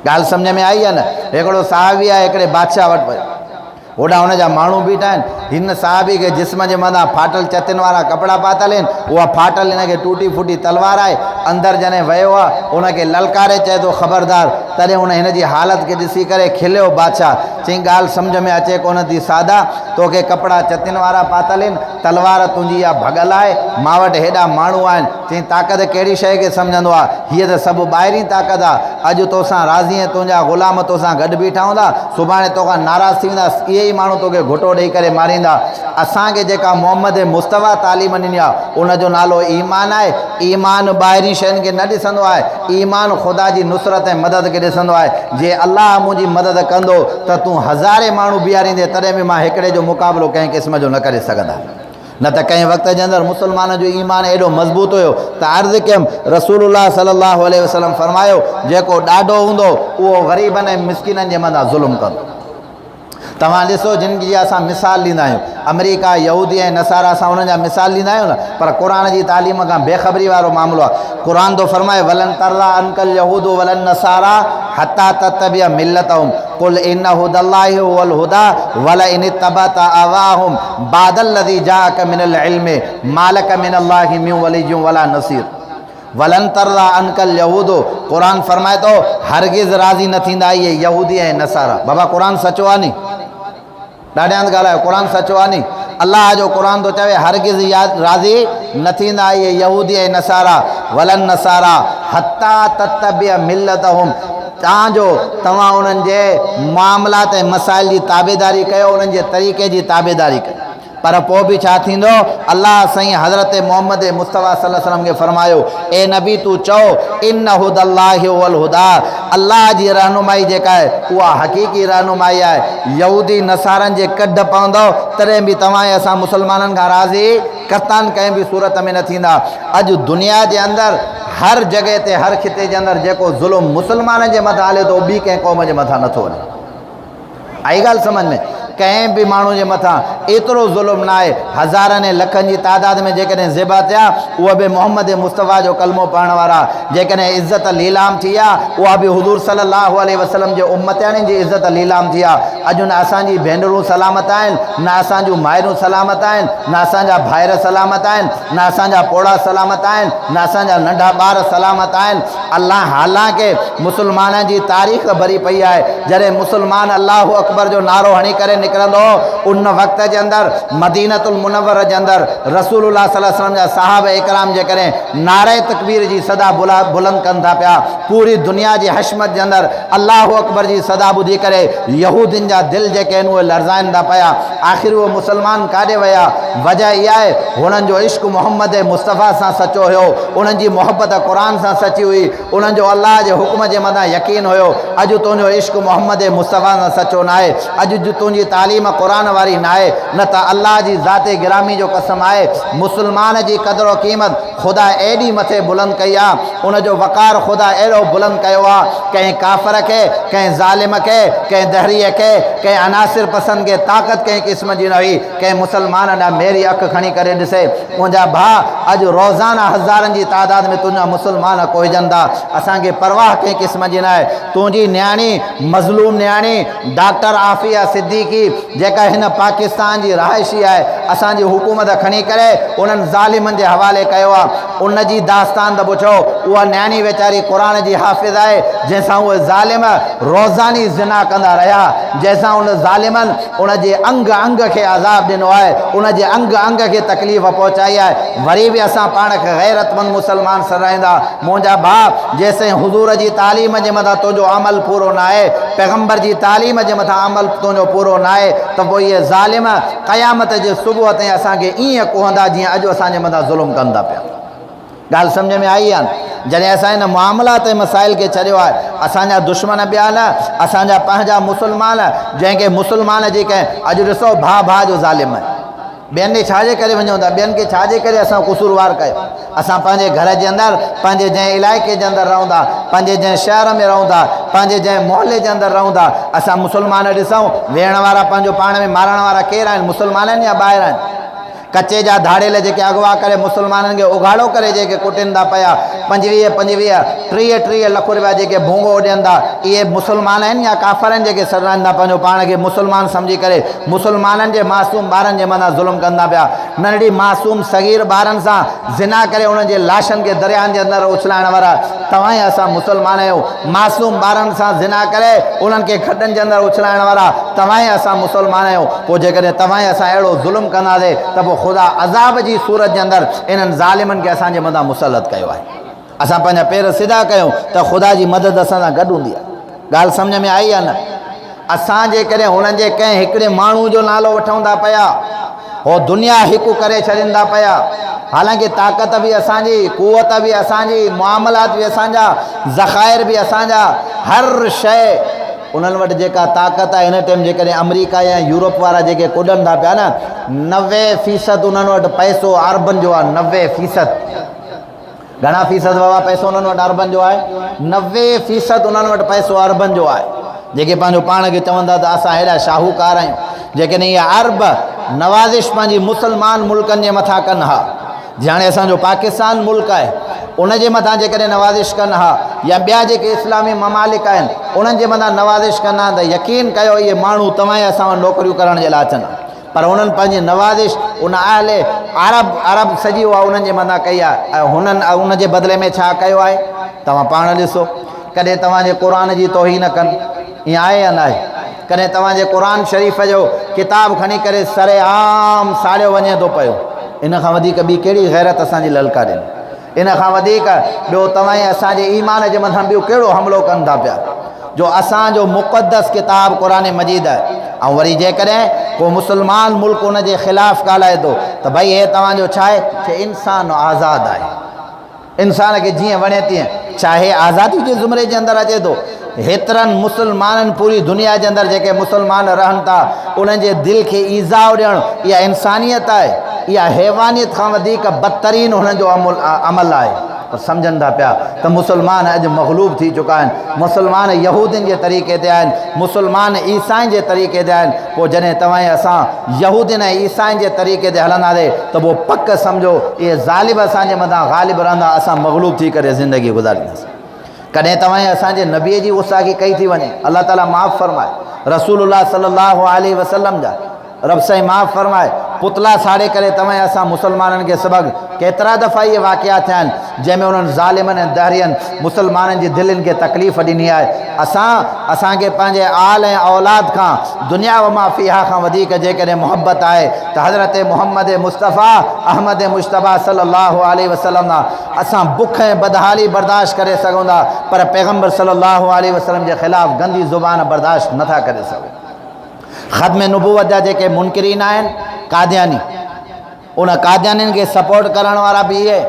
ॻाल्हि सम्झ में आई आहे न। हिकिड़ो साहबी आहे हिकिड़े बादशाह वटि वियो, होॾां हुनजा माण्हू बीठा आहिनि। हिन साहबी खे जिस्म जे मथां फाटल चतिन वारा कपिड़ा पातल आहिनि, उहा फाटल हिनखे टूटी फूटी तलवार आहे। अंदरि जॾहिं वियो आहे उनखे ललकारे चए थो ख़बरदार। तॾहिं हुन हिन जी हालत खे ॾिसी करे खिलियो बादशाह, चई ॻाल्हि सम्झ में अचे कोन थी सादा, तोखे कपिड़ा चतिन वारा पातल आहिनि, तलवार तुंहिंजी इहा भॻल आहे, मां वटि हेॾा माण्हू आहिनि। चई ताक़त कहिड़ी शइ खे सम्झंदो आहे, हीअ त सभु ॿाहिरीं ताक़त आहे। अॼु तोसां राज़ी ऐं तुंहिंजा ग़ुलाम तोसां गॾु बीठा हूंदा, सुभाणे तोखां नाराज़ थी वेंदा, इहे ई माण्हू तोखे घुटो ॾेई करे मारींदा। असांखे जेका मोहम्मद मुस्तफ़ा तालीम ॾिनी आहे उनजो नालो ईमान आहे। ईमान ॿाहिरीं शयुनि खे न ॾिसंदो आहे, ईमान ख़ुदा जी नुसरत ऐं मदद खे ॾिसंदो आहे। जे अल्लाह मुंहिंजी मदद कंदो त तूं हज़ारे माण्हू बीहारींदे, तॾहिं बि मां हिकिड़े जो मुक़ाबिलो कंहिं क़िस्म जो न करे सघंदा। न त कंहिं वक़्त जे अंदरि मुस्लमान जो ईमान एॾो मज़बूत हुयो त अर्ज़ु कयमि रसूलुल्लाह सल्लल्लाहु अलैहि वसल्लम फरमायो, जेको ॾाढो हूंदो उहो ग़रीबनि ऐं मिस्किननि जे मथां ज़ुल्म कंदो। तव्हां ॾिसो जिन जी असां मिसाल ॾींदा आहियूं, अमेरिका यहूदी ऐं नसारा, असां उन्हनि जा मिसाल ॾींदा आहियूं न, पर क़ुर जी तालीम खां बेख़बरी वारो मामिलो आहे। क़ुर थो फरमाए वलन तरला अंकल यहूद वलन नसारा हता ततबिया मिल्लतहुम कुल इन हुदल्लाहि हुवल हुदा वल इन तबत अवाहुम बादल्लज़ी जाअक मिनल इल्म मालक मिनल्लाहि मिन वलिय्युम वला नसीर। वलन तरला अंकल यहूदो, क़ुर फरमाए थो हरगिज़ राज़ी न थींदा इहे यहूदी ऐं नसारा। बाबा क़ुर सचो आहे नी, ॾाढे हंधि ॻाल्हायो, क़ुर सचो आहे नी। अल्लाह जो क़ुर थो चवे हरगिज़ राज़ी न थींदा इहे यहूदी ऐं नसारा, वलन नसारा हता ततबिया मिल्लतहुम, तव्हांजो तव्हां उन्हनि जे मामलात ऐं मसाइल जी ताबेदारी कयो, उन्हनि जे तरीक़े जी ताबेदारी कयो। पर पोइ बि छा थींदो, अल्लाह साईं हज़रत मोहम्मद मुस्तफ़ा सल्लल्लाहु अलैहि वसल्लम खे फरमायो, ए नबी तूं चओ इन हुदल्लाहि हुवल हुदा, अल्लाह जी रहनुमाई जेका आहे उहा हक़ीक़ी रहनुमाई आहे। यहूदी नसारनि जे कढ पवंदो तॾहिं बि तव्हां ऐं असां मुस्लमाननि खां राज़ी कतान कंहिं बि सूरत में न थींदा। अॼु दुनिया जे अंदरि हर जॻह ते हर खिते जे अंदरि जेको ज़ुल्म मुस्लमाननि जे मथां हले थो ॿी कंहिं क़ौम जे मथां नथो हले। आई ॻाल्हि सम्झ में, कंहिं बि माण्हू जे मथां एतिरो ज़ुल्म न आहे। हज़ारनि ऐं लखनि जी तादाद में जेकॾहिं ज़िबा थिया उहा बि मोहम्मद मुस्तफ़ा जो कलमो पढ़ण वारा, जेकॾहिं इज़त लीलाम थी आहे उहा बि हुज़ूर सल्लल्लाहु अलैहि वसल्लम जे उम्मताणियुनि जी इज़त लीलाम थी आहे। अॼु न असांजी भेनरूं सलामत आहिनि, न असांजूं माइरूं सलामत आहिनि, न असांजा भाइर सलामत आहिनि, न असांजा पोड़ा सलामत आहिनि, न असांजा नंढा ॿार सलामत आहिनि। अल्लाह हालांकि मुस्लमाननि जी तारीख़ भरी पई आहे, जॾहिं मुस्लमान अल्लाहु अकबर जो नारो हणी करे निकिरंदो उन वक़्त जे अंदरि मदीनतुल मुनव्वर जे अंदरि रसूलुल्लाह सल्लल्लाहु अलैहि वसल्लम जा सहाबा इकराम जेकॾहिं नारे तकबीर जी सदा बुलंद कनि था पिया, पूरी दुनिया जी हशमत जे अंदरि अल्लाहु अकबर जी सदा ॿुधी करे यहूदियुनि जा दिलि जेके आहिनि उहे लर्ज़ाइनि था पिया। आख़िर उहे मुस्लमान काॾे विया? वजह इहा आहे हुननि जो इश्क़ मोहम्मद मुस्तफ़ा सां सचो हुयो, उन्हनि जी मोहबत क़ुर सां सची हुई, उन्हनि जो अल्लाह जे हुक्म जे मथां यकीन हुयो। अॼु तुंहिंजो इश्क़ मोहम्मद मुस्तफ़ा सां सचो न आहे, अॼु तुंहिंजी तालीम क़ुर वारी न आहे, न त अल्लाह जी ज़ाते गिरामी जो कसम आहे मुस्लमान जी क़दुरु क़ीमत ख़ुदा एॾी मथे बुलंद कई आहे, उनजो वक़ार ख़ुदा अहिड़ो बुलंद कयो आहे, कंहिं काफ़िर खे, कंहिं ज़ालिम खे, कंहिं दहरीअ खे, कंहिं अनासिर पसंद खे ताक़त कंहिं क़िस्म जी न हुई। कंहिं मुस्लमान ॾांहुं मेरी अखि खणी करे ॾिसे, मुंहिंजा भाउ अॼु रोज़ाना हज़ारनि जी तादाद में तुंहिंजा मुस्लमान कोहिजनि था, असांखे परवाह कंहिं क़िस्म जी न आहे। तुंहिंजी न्याणी मज़लूम न्याणी डॉक्टर आफ़िया सिद्दीकी जेका हिन पाकिस्तान जी रहाइशी आहे, असांजी हुकूमत खणी करे उन्हनि ज़ालिमनि जे हवाले कयो आहे। उन जी दास्तान त पुछो, उहा न्याणी वीचारी क़ुर जी हाफ़िज़ आहे, जंहिंसां उहे ज़ालिम रोज़ानी ज़िना कंदा रहिया, जंहिंसां उन ज़ालिमनि उन जे अंग अंग खे अज़ाब ॾिनो आहे, उन जे अंग अंग खे तकलीफ़ पहुचाई आहे। वरी बि असां पाण खे गैरतमंद मुस्लमान सराईंदा। मुंहिंजा भाउ जेसिताईं हुज़ूर जी तालीम जे मथां तुंहिंजो अमल पूरो न आहे, पैगम्बर जी तालीम जे मथां अमल तुंहिंजो पूरो न आहे, त पोइ इहे ज़ालिम क़यामत जे सुबुह ताईं असांखे ईअं कोहंदा जीअं अॼु असांजे मथां ज़ुल्म कनि था पिया। ॻाल्हि सम्झ में आई आहे न? जॾहिं असां हिन मामलात ऐं मसाइल खे छॾियो आहे, असांजा दुश्मन ॿिया न, असांजा पंहिंजा मुस्लमान, जंहिंखे मुस्लमान जेके अॼु ॾिसो भाउ भाउ जो ज़ालिम आहे। ॿियनि ॾे छाजे करे वञूं था? ॿियनि खे छाजे करे असां क़सूरवार कयो? असां पंहिंजे घर जे अंदरि, पंहिंजे जंहिं इलाइक़े जे अंदरि रहूं था, पंहिंजे जंहिं शहर में रहूं था, पंहिंजे जंहिं मोहल्ले जे अंदरि रहूं था, असां मुस्लमान ॾिसूं वेहण वारा पंहिंजो पाण में मारण वारा केरु आहिनि? मुस्लमान आहिनि या ॿाहिरि आहिनि? कच्चे जा धाड़ेल जेके अगवा करे मुसलमाननि खे उघाड़ो करे जेके कुटनि था पिया 25-25 लख रुपया जेके भूंगो ॾियनि था, इहे मुसलमान आहिनि या काफ़र आहिनि जेके सॾाइनि था पंहिंजो पाण खे मुसलमान सम्झी करे मुसलमाननि जे मासूम ॿारनि जे मथां ज़ुल्म कंदा पिया। नंढड़ी मासूम सगीर ॿारनि सां ज़िना करे उन्हनि जे लाशनि खे दरियाहनि जे अंदरि उछलाइण वारा तव्हां ई असां मुसलमान आहियूं। मासूम ॿारनि सां ज़िना करे उन्हनि खे खॾनि जे अंदरि उछलाइण वारा तव्हां ई असां मुसलमान आहियूं। पोइ जेकॾहिं तव्हां ई असां अहिड़ो ज़ुल्म कंदासीं त पोइ ख़ुदा अज़ाब जी सूरत जे अंदरि इन्हनि ज़ालिमनि खे असांजे मथां मुसलत कयो आहे। असां पंहिंजा पेर सिधा कयूं त ख़ुदा जी मदद असां सां गॾु हूंदी आहे। ॻाल्हि सम्झ में आई आहे न? असां जेकॾहिं हुननि जे कंहिं हिकिड़े माण्हू जो नालो वठूं था पिया, हो दुनिया हिकु करे छॾीनि था पिया। हालांकि ताक़त बि असांजी, क़ुवत बि असांजी, मामलात बि असांजा, ज़ख़ाइर बि असांजा, हर शइ उन्हनि वटि जेका ताक़त आहे। हिन टाइम जेकॾहिं अमेरिका या यूरोप वारा जेके कुॾनि था पिया न, 90% उन्हनि वटि पैसो अरबनि जो आहे। 90%। घणा फीसद बाबा पैसो उन्हनि वटि अरबनि जो आहे? 90% उन्हनि वटि पैसो अरबनि जो आहे। जेके पंहिंजो पाण खे चवंदा त असां हेॾा शाहूकार आहियूं। जेकॾहिं इहे अरब नवाज़िश पंहिंजी मुसलमान मुल्कनि जे मथां कनि हा, जीअं हाणे असांजो पाकिस्तान मुल्क आहे उन जे मथां जेकॾहिं नवाज़िश कनि हा, या ॿिया जेके इस्लामी ममालिक आहिनि उन्हनि जे मथां नवाज़िश कनि हा, त यकीन कयो इहे माण्हू तव्हां ई असां वटि नौकरियूं करण जे लाइ अचनि। पर उन्हनि पंहिंजी नवाज़िश उन आले अरब सॼी उहा उन्हनि जे मथां कई आहे। ऐं हुननि उन जे बदिले में छा कयो आहे तव्हां पाण ॾिसो। कॾहिं तव्हांजे क़ुर जी तौहीन कनि, ईअं आहे या न आहे? कॾहिं तव्हांजे क़ुर शरीफ़ जो किताब खणी करे सरे आम साड़ियो वञे थो पियो। इन खां वधीक ॿी कहिड़ी गैरत असांजी ललकारियुनि? इन खां वधीक ॿियो तव्हां असांजे ईमान जे मथां ॿियो कहिड़ो हमिलो कनि था पिया? जो असांजो मुक़दस किताब क़ुर मजीद आहे। ऐं वरी जेकॾहिं को मुसलमान मुल्क उन जे ख़िलाफ़ु ॻाल्हाए थो त भई हे तव्हांजो छा आहे कि इंसानु आज़ादु आहे, इंसान खे जीअं वणे तीअं, चाहे आज़ादी जे ज़ुमरे जे अंदरि अचे थो। हेतिरनि मुसलमाननि पूरी दुनिया जे अंदरि जेके मुसलमान रहनि था उन्हनि जे दिलि खे ईज़ाउ ॾियणु इहा इंसानियत आहे। इहा हैवानियत खां वधीक बदतरीन हुननि जो अमल आहे। पर सम्झनि था पिया त मुसलमान अॼु मग़लूब थी चुका आहिनि। मुसलमान यहूदियुनि जे तरीक़े ते आहिनि, मुसलमान ईसाइनि जे तरीक़े ते आहिनि। पोइ जॾहिं तव्हां असां यहूदियुनि ऐं ईसाइनि जे तरीक़े ते हलंदासीं त पोइ पक सम्झो इहे ज़ालिब असांजे मथां ग़ालिब रहंदा, असां मग़लूब थी करे ज़िंदगी गुज़ारींदासीं। कॾहिं तव्हां असांजे नबीअ जी गुस्ताखी कई थी वञे, अलाह ताला माफ़ फरमाए। रसूलुल्लाह सल्लल्लाहु अलैहि वसल्लम जा रब साईं माफ़ फरमाए पुतला साड़े करे तव्हां असां मुसलमाननि खे सबक़। केतिरा दफ़ा इहे वाक़िया थिया आहिनि जंहिंमें उन्हनि ज़ालिमनि ऐं दहरियनि मुसलमाननि जी दिलनि खे तकलीफ़ ॾिनी आहे। असांखे पंहिंजे आल ऐं औलाद खां दुनिया व मां फ़ीहा खां वधीक जेकॾहिं मुहबत आहे त हज़रत मुहम्मद मुस्तफ़ा अहमद मुश्तबा सल्लल्लाहु अलैहि वसल्लम असां बुख ऐं बदहाली बर्दाश्त करे सघूं था, पर पैगम्बर सल्लल्लाहु अलैहि वसल्लम जे ख़िलाफ़ु गंदी ज़ुबान बर्दाश्त नथा करे सघूं। ख़त्म नबूवत जा जेके मुनकिरीन आहिनि कादियानी, उन कादियानियुनि खे सपोर्ट करण वारा बि इहे।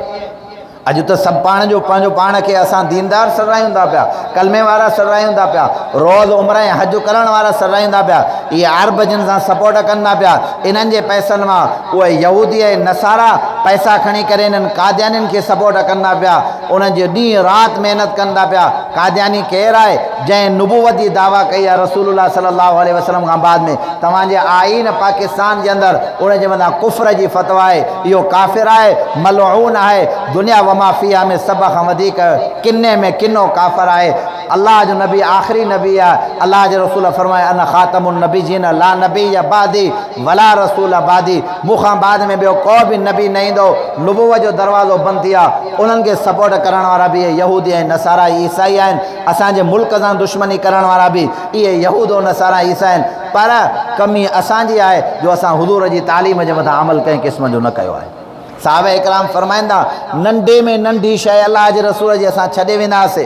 अॼु त सभु पंहिंजो पाण खे असां दीनदार सरायूं था पिया, कलमे वारा सरायूं था पिया, रोज़ उमिरि ऐं हज करण वारा सरायूं था पिया। इहे अरब जिन सां सपोर्ट कनि था पिया। इन्हनि जे पैसनि मां उहे यहूदी ऐं नसारा पैसा खणी करे इन्हनि कादियानियुनि खे सपोर्ट कनि था पिया। उन्हनि जो ॾींहुं राति महिनत कनि था पिया। कादियानी केरु आहे? जंहिं नुबूवत जी दावा कई आहे रसूलुल्लाह सल्लल्लाहु अलैहि वसल्लम खां बाद में। तव्हांजे आईन पाकिस्तान जे अंदरि उन जे मथां कुफ्र जी फतवा आहे। इहो काफ़िर आहे, मलऊन आहे। दुनिया व माफ़िया में सभ खां वधीक किने में किनो काफ़िर आहे। अल्लाह जो नबी आख़िरी नबी आहे। अल्लाह जे रसूल फरमाए अन ख़ातमुन नबीयीन ला नबी या बादी वला रसूल बादी। मूंखां बाद में ॿियो को बि नबी न ईंदो। नुबूवत जो दरवाज़ो बंदि थी आहे। उन्हनि खे सपोर्ट करण वारा बि यहूदी ऐं नसारा ईसाई आहिनि। असांजे मुल्क सां दुश्मनी करण वारा बि इहे यहूद ऐं नसारा ईसा आहिनि। पर कमी असांजी आहे जो असां हुज़ूर जी तालीम जे मथां अमल कंहिं क़िस्म जो न कयो आहे। साहबा इकराम फरमाईंदा नंढे में नंढी शइ अलाह जे रसूल जी असां छॾे वेंदासीं,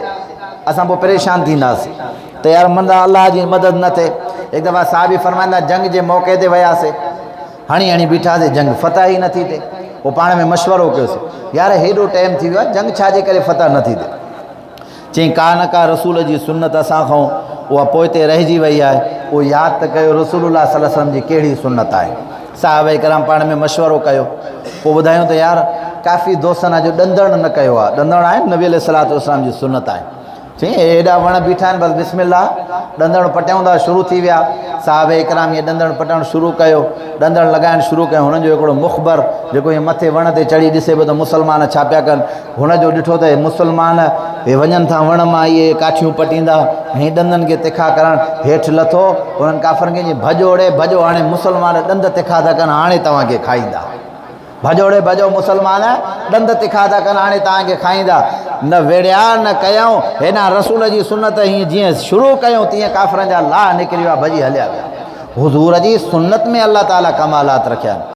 असां पोइ परेशान थींदासीं त यार मंदा अलाह जी मदद न थिए। हिकु दफ़ा साहबी फरमाईंदा जंग जे मौक़े ते वियासीं, हणी बीठासीं, जंग फतह ई नथी थिए। पोइ पाण में मशवरो कयोसीं यार हेॾो टाइम थी वियो आहे, जंग छाजे करे फतह नथी थिए? चई का न का रसूल जी सुन्नत असां खां उहा पोइते रहिजी वई आहे, उहो यादि त कयो रसूलुल्लाह सल्लल्लाहु अलैहि वसल्लम जी कहिड़ी सुन्नत आहे। साहबा इकराम पाण में मशवरो कयो। पोइ ॿुधायूं त यार काफ़ी दोस्तनि जो ॾंदड़ न कयो आहे। ॾंदड़ आहे नबी अलैहि सलातो वसलाम जी सुन्नत आहे। चई एॾा वण बीठा आहिनि बसि बिस्मिल्लाह ॾंदड़ पटियूं था शुरू थी विया। साहब इकराम इहे ॾंदड़ पटणु शुरू कयो, ॾंदड़ लॻाइणु शुरू कयो। हुननि जो हिकिड़ो मुख़बर जेको इहे मथे वण ते चढ़ी ॾिसे पियो त मुस्लमान छा पिया कनि, हुनजो ॾिठो त मुस्लमान हे वञनि था वण मां इहे काठियूं पटींदा, ऐं ॾंदनि खे तिखा करणु। हेठि लथो, उन्हनि काफ़रनि खे भॼोड़े भॼो, हाणे मुस्लमान ॾंद तिखा था कनि, हाणे तव्हांखे खाईंदा। भॼोड़े भॼो मुस्लमान ॾंद तिखा था कनि, हाणे तव्हांखे खाईंदा। न विड़िया न कयूं, हेॾा रसूल जी सुनत हीअं जीअं शुरू कयूं तीअं काफ़रनि जा लाह निकिरी विया, भॼी हलिया विया। हुज़ूर जी सुन्नत में अल्लाह ताला कमालात रखिया।